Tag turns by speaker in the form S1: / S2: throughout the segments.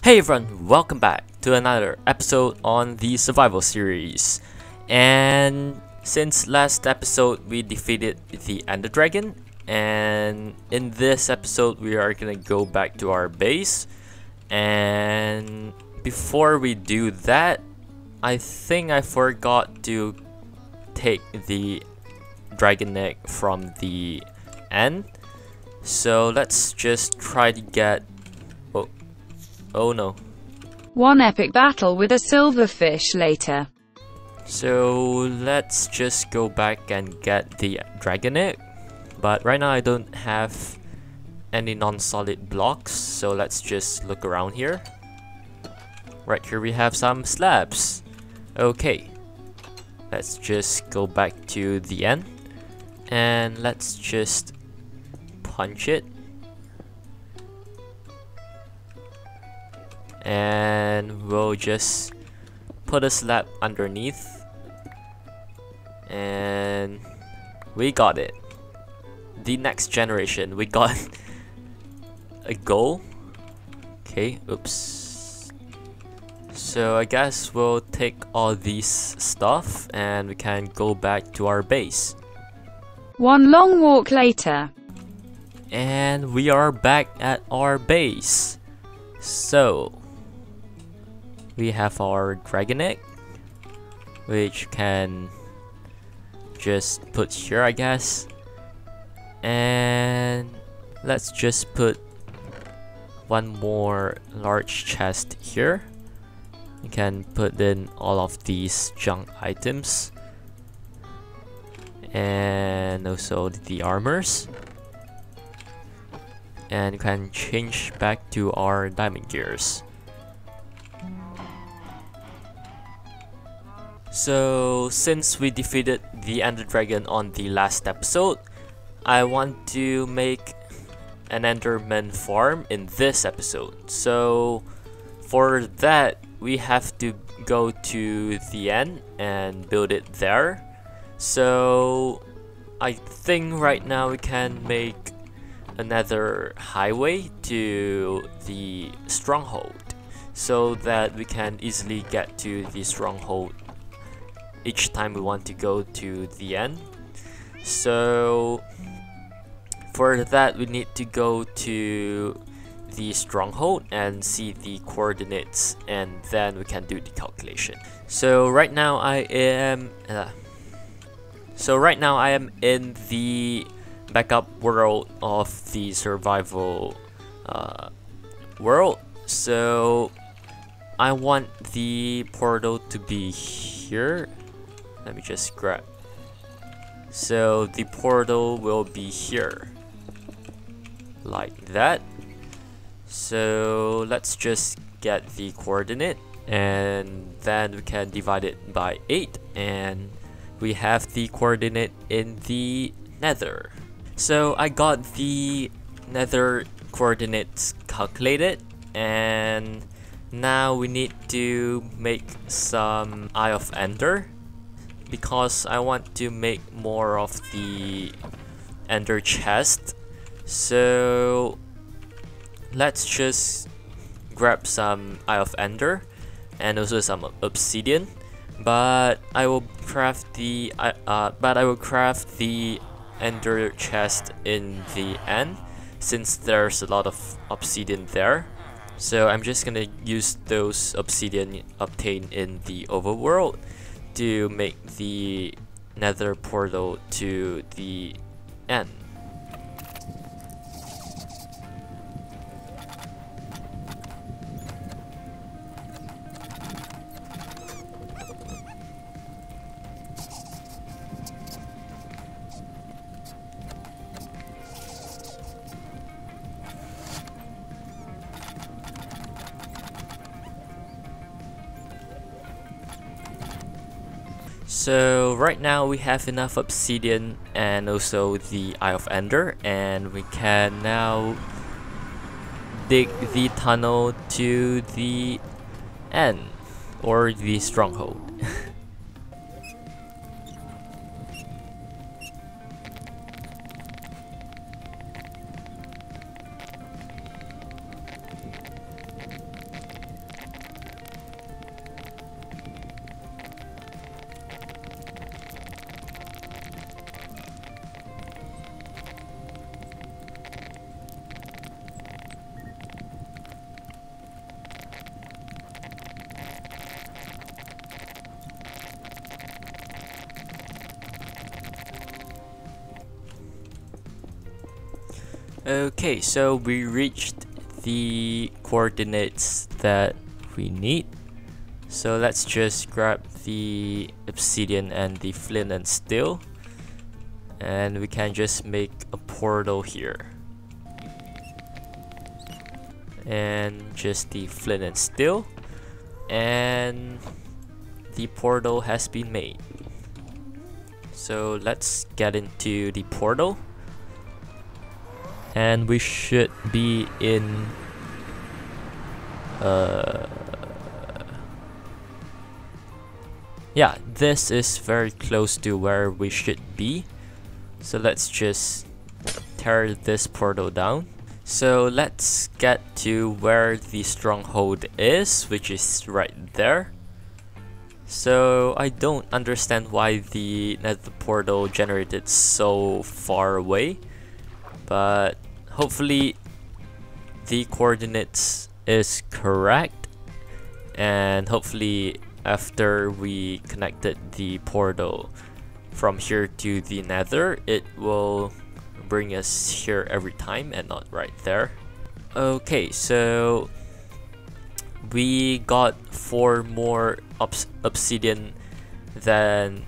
S1: Hey everyone, welcome back to another episode on the survival series. And since last episode we defeated the Enderdragon, and in this episode we are gonna go back to our base. And before we do that, I think I forgot to take the dragon egg from the end. So let's just try to get... Oh no.
S2: One epic battle with a silverfish later.
S1: So let's just go back and get the dragon egg. But right now I don't have any non-solid blocks, so let's just look around here. Right here we have some slabs. Okay. Let's just go back to the end. And let's just punch it. And we'll just put a slab underneath, and we got it. The next generation, we got a goal. Okay, oops. So I guess we'll take all these stuff and we can go back to our base.
S2: One long walk later.
S1: And we are back at our base. So we have our dragon egg, which can just put here, I guess. And let's just put one more large chest here. You can put in all of these junk items and also the armors. And you can change back to our diamond gears. So since we defeated the Enderdragon on the last episode, I want to make an Enderman farm in this episode. So for that, we have to go to the end and build it there. So I think right now we can make another highway to the stronghold, so that we can easily get to the stronghold each time we want to go to the end. So for that, we need to go to the stronghold and see the coordinates, and then we can do the calculation. So right now I am in the backup world of the survival world. So I want the portal to be here. Let me just grab. So the portal will be here, like that. So let's just get the coordinate, and then we can divide it by 8, and we have the coordinate in the nether. So I got the nether coordinates calculated, and now we need to make some Eye of Ender, because I want to make more of the Ender chest. So let's just grab some Eye of Ender and also some obsidian. But I will craft the Ender chest in the end, since there's a lot of obsidian there. So I'm just gonna use those obsidian obtained in the overworld to make the nether portal to the end. So right now we have enough obsidian and also the Eye of Ender, and we can now dig the tunnel to the end, or the stronghold. Okay, so we reached the coordinates that we need. So let's just grab the obsidian and the flint and steel, and we can just make a portal here. And just the flint and steel, and the portal has been made. So let's get into the portal, and we should be in yeah, this is very close to where we should be. So let's just tear this portal down. So let's get to where the stronghold is, which is right there. So I don't understand why the nether portal generated so far away, but hopefully the coordinates is correct, and hopefully after we connected the portal from here to the nether, it will bring us here every time and not right there. Okay, so we got 4 more obsidian than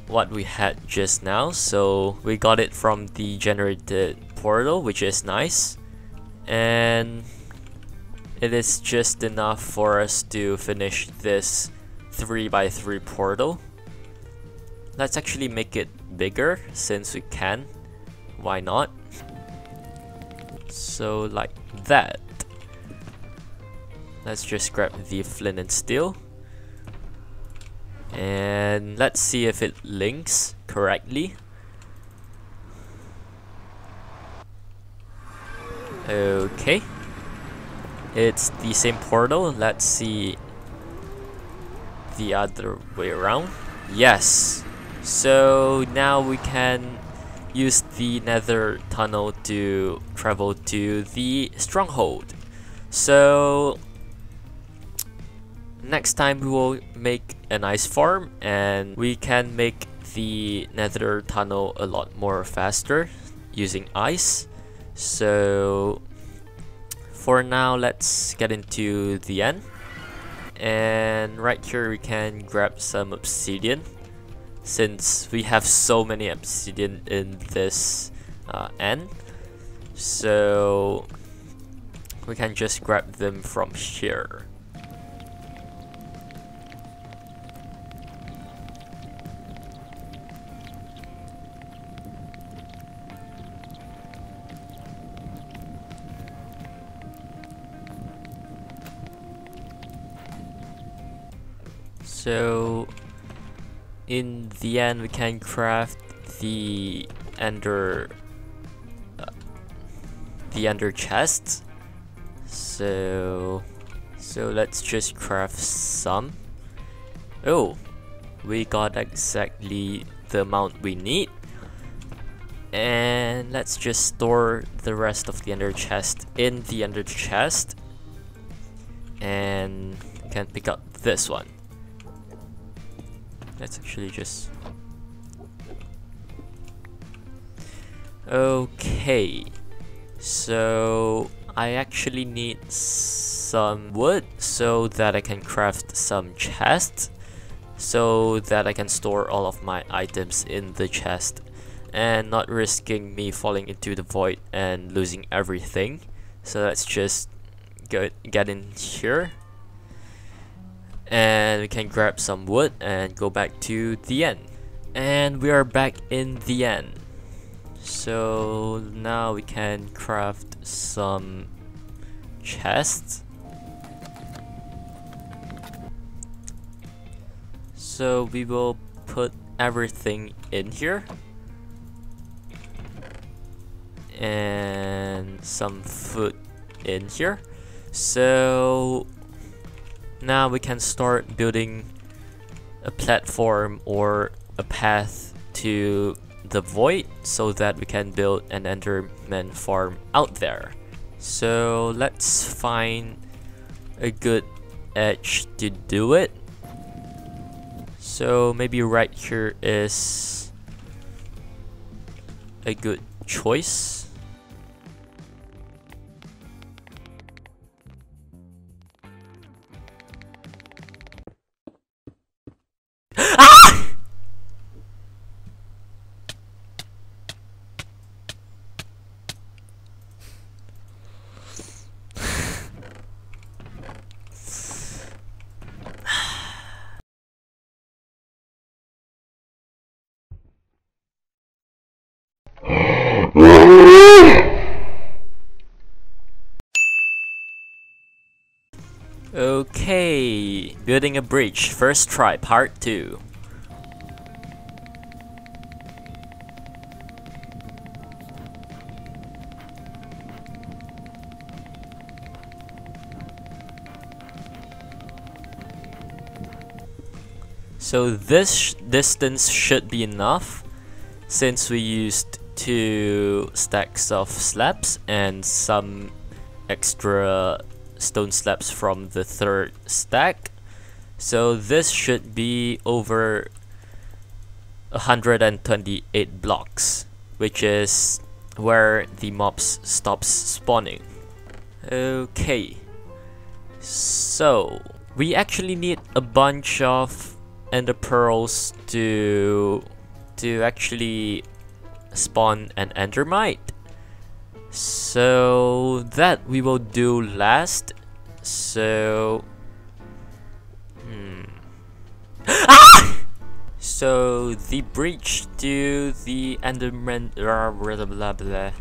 S1: what we had just now, so we got it from the generated portal, which is nice, and it is just enough for us to finish this 3x3 portal. Let's actually make it bigger since we can. Why not? So like that. Let's just grab the flint and steel, and let's see if it links correctly. Okay, it's the same portal. Let's see the other way around. Yes, so now we can use the nether tunnel to travel to the stronghold. So next time we will make an ice farm, and we can make the nether tunnel a lot more faster using ice. So for now, let's get into the end, and right here we can grab some obsidian, since we have so many obsidian in this end. So we can just grab them from here. So in the end, we can craft the ender chests. So let's just craft some. Oh, we got exactly the amount we need, and let's just store the rest of the ender chest in the ender chest, and can pick up this one. Let's actually just... Okay, so I actually need some wood so that I can craft some chests, so that I can store all of my items in the chest and not risking me falling into the void and losing everything. So let's just get in here, and we can grab some wood and go back to the end. And we are back in the end. So now we can craft some chests. So we will put everything in here, and some food in here. So now we can start building a platform or a path to the void, so that we can build an enderman farm out there. So let's find a good edge to do it. So maybe right here is a good choice. Okay, building a bridge, first try, part 2. So this distance should be enough since we used 2 stacks of slabs and some extra stone slabs from the 3rd stack. So this should be over 128 blocks, which is where the mobs stops spawning. Okay, so we actually need a bunch of ender pearls to actually spawn an endermite. So that we will do last. So so the bridge to the enderman blah blah blah.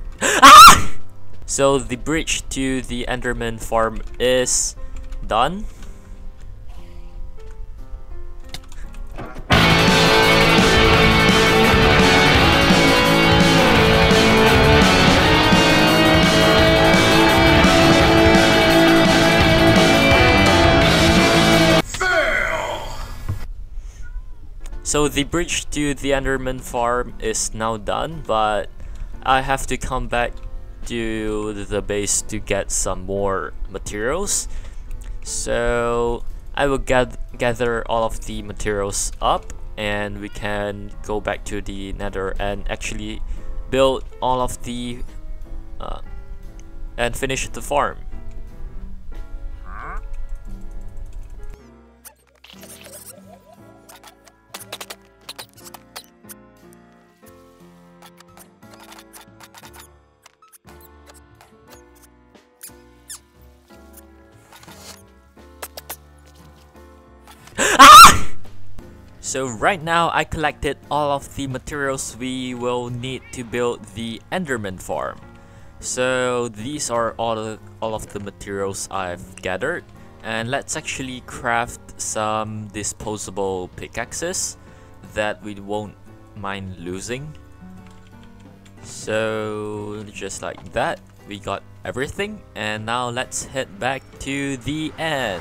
S1: So the bridge to the enderman farm is done. So the bridge to the Enderman farm is now done, but I have to come back to the base to get some more materials. So I will gather all of the materials up, and we can go back to the nether and actually build all of the and finish the farm. So right now I collected all of the materials we will need to build the Enderman farm. So these are all of the materials I've gathered, and let's actually craft some disposable pickaxes that we won't mind losing. So just like that, we got everything, and now let's head back to the end.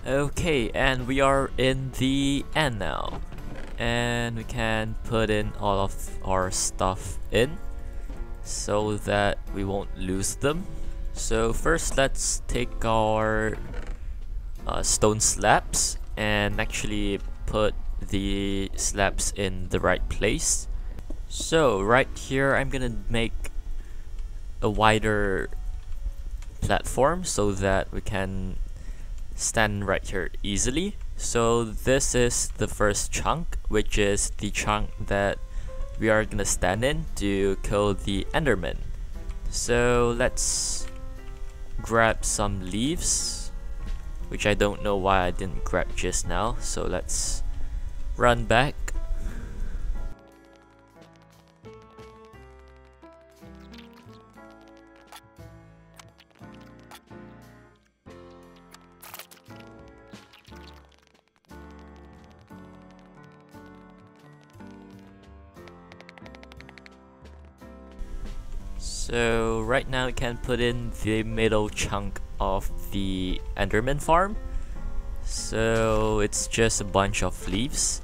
S1: Okay, and we are in the end now, and we can put in all of our stuff in so that we won't lose them. So first let's take our stone slabs and actually put the slabs in the right place. So right here I'm gonna make a wider platform so that we can stand right here easily. So this is the first chunk, which is the chunk that we are gonna stand in to kill the Enderman. So let's grab some leaves, which I don't know why I didn't grab just now. So let's run back. So right now we can put in the middle chunk of the Enderman farm. So it's just a bunch of leaves.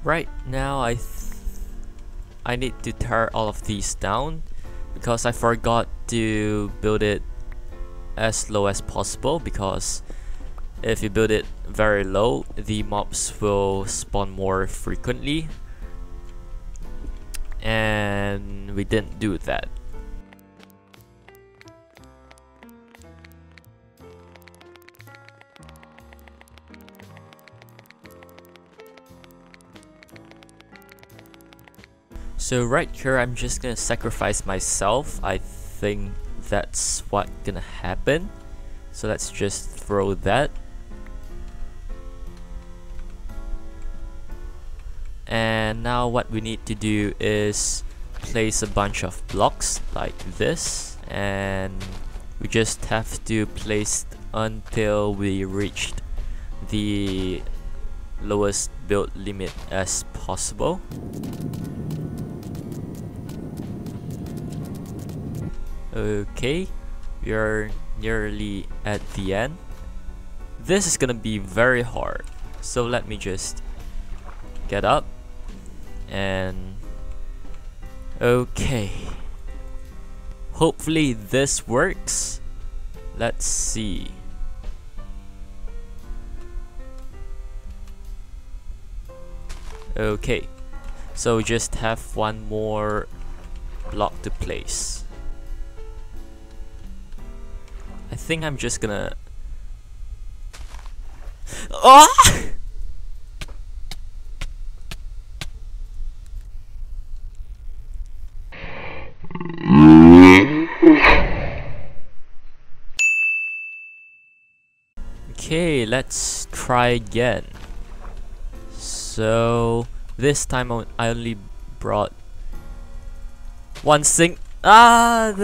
S1: Right now I need to tear all of these down because I forgot to build it as low as possible, because if you build it very low, the mobs will spawn more frequently, and we didn't do that. So right here, I'm just gonna sacrifice myself. I think that's what's gonna happen. So let's just throw that. And now what we need to do is place a bunch of blocks like this, and we just have to place until we reached the lowest build limit as possible. Okay, we are nearly at the end. This is gonna be very hard, so let me just get up and okay, hopefully this works. Let's see. Okay, so we just have one more block to place. I think I'm just gonna Okay, let's try again. So this time I only brought one sing. And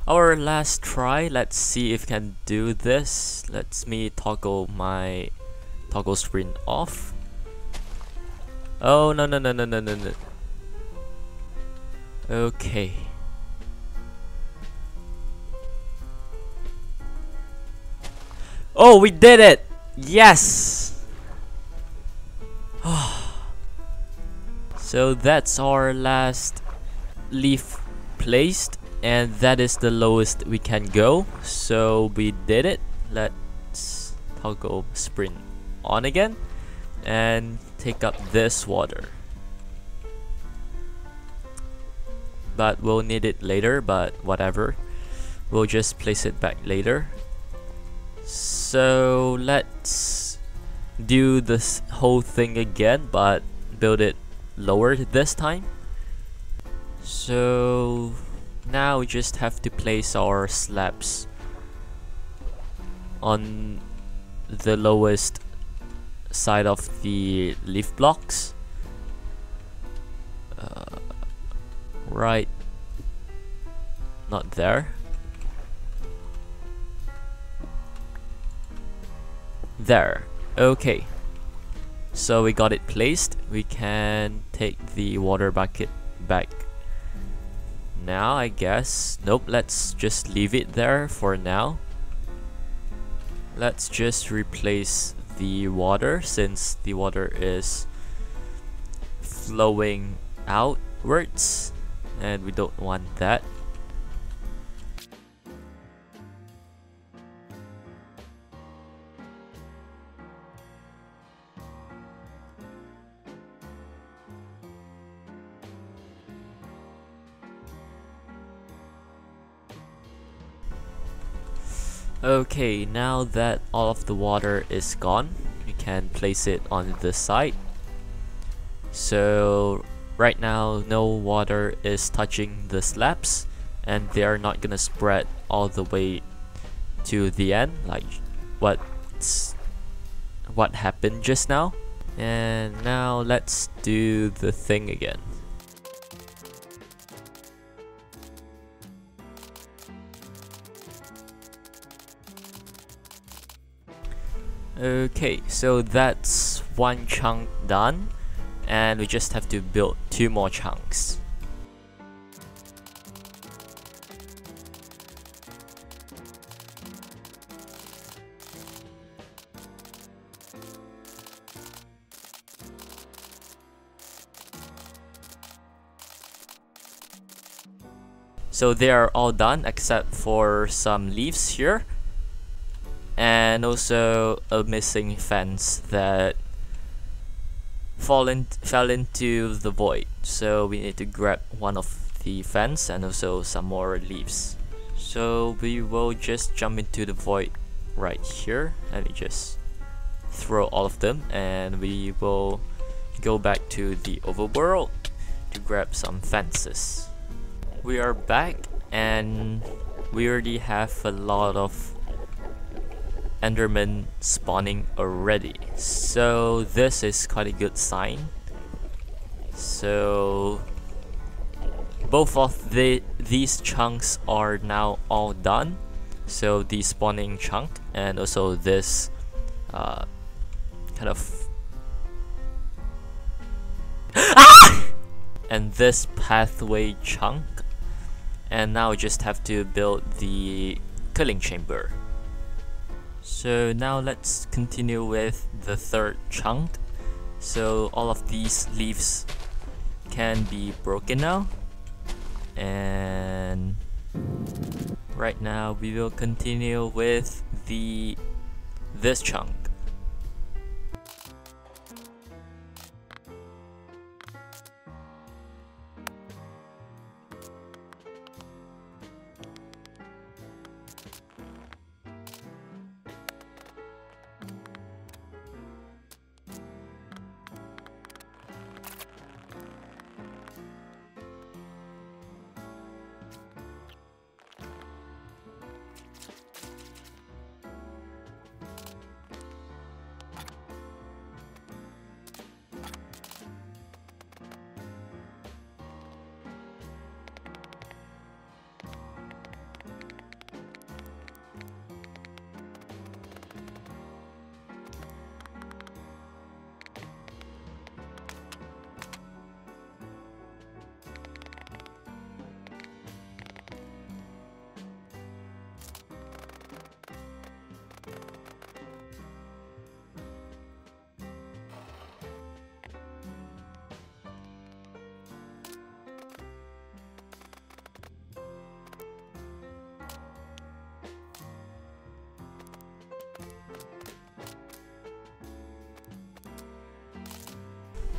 S1: our last try. Let's see if we can do this. Let me toggle my toggle screen off. Oh no. Okay. Oh, we did it! Yes! So that's our last leaf placed, and that is the lowest we can go. So we did it. Let's toggle sprint on again and take up this water. But we'll need it later, but whatever. We'll just place it back later. So let's do this whole thing again, but build it lower this time. So now we just have to place our slabs on the lowest side of the leaf blocks. Right, not there. There. Okay, so we got it placed. We can take the water bucket back now, I guess. Nope, let's just leave it there for now. Let's just replace the water, since the water is flowing outwards and we don't want that. Okay, now that all of the water is gone, we can place it on the side. So right now no water is touching the slabs, and they are not gonna spread all the way to the end like what happened just now. And now let's do the thing again. Okay, so that's one chunk done, and we just have to build 2 more chunks. So they are all done except for some leaves here, and also a missing fence that fell into the void. So we need to grab one of the fence and also some more leaves. So we will just jump into the void right here. Let me just throw all of them, and we will go back to the overworld to grab some fences. We are back, and we already have a lot of Endermen spawning already, so this is quite a good sign. So both of these chunks are now all done. So the spawning chunk and also this kind of and this pathway chunk, and now we just have to build the killing chamber. So now let's continue with the third chunk. So all of these leaves can be broken now, and right now we will continue with this chunk.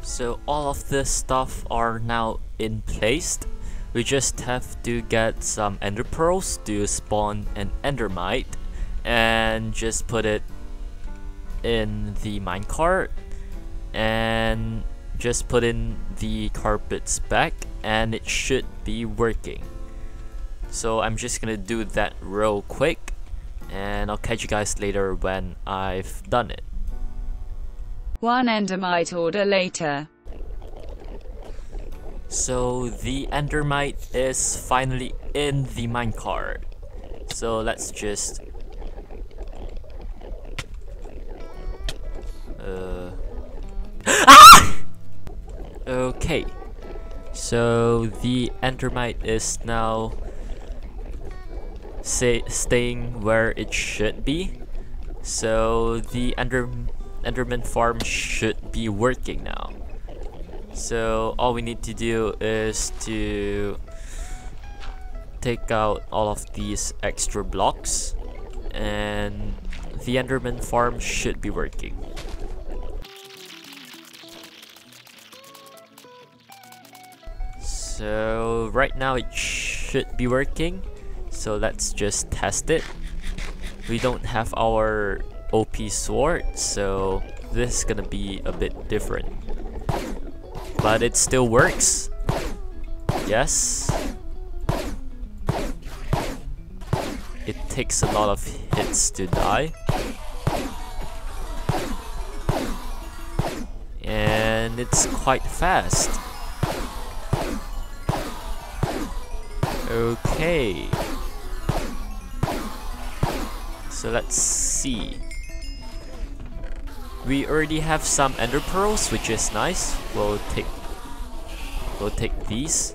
S1: So all of this stuff are now in place. We just have to get some ender pearls to spawn an endermite and just put it in the minecart and just put in the carpets back, and it should be working. So I'm just gonna do that real quick, and I'll catch you guys later when I've done it.
S2: One endermite order later.
S1: So the endermite is finally in the minecart. So let's just okay. So the endermite is now staying where it should be. So the Enderman farm should be working now. So all we need to do is to take out all of these extra blocks, and the Enderman farm should be working. So right now it should be working. So let's just test it. We don't have our OP sword, so this is gonna be a bit different, but it still works. Yes, it takes a lot of hits to die, and it's quite fast. Okay, so let's see. We already have some ender pearls, which is nice. We'll take these.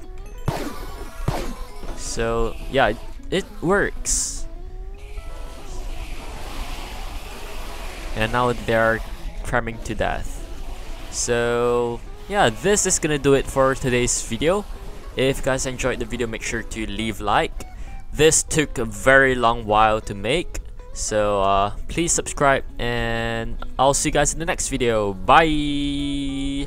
S1: So yeah, it works. And now they're cramming to death. So yeah, this is gonna do it for today's video. If you guys enjoyed the video, make sure to leave like. This took a very long while to make. So please subscribe, and I'll see you guys in the next video. Bye.